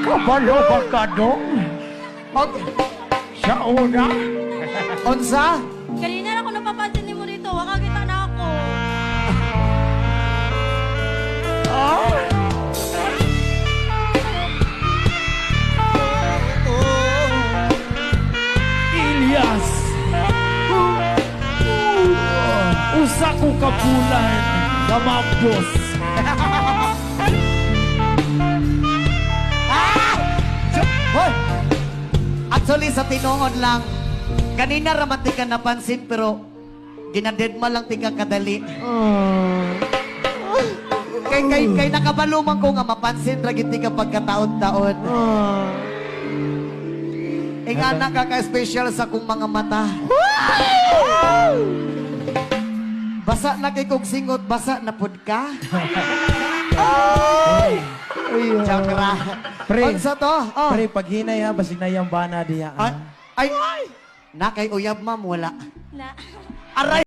Kabalo ba ka dong? Sa una? Unsa? Kanina na ako napapansin ni mo dito. Wakakita na ako. Ah? Ilyas! Usa ko kapulan sa mabdos. Hoy! Actually, sa tinuod lang, kanina ramantik ka napansin, pero ginadedma lang tika kadali. Kay nakabaluman ko nga mapansin, ragiti ka pagkataon-taon. Nga nakaka-special sa kong mga mata. Basa na kay kong singot, basa na pud ka. Chakra. Pre. Unsa to? Oh. Pre, pag hinay ha, basig na yung bana diya. Ay, na kay uyab ma'am, wala. Na. Aray!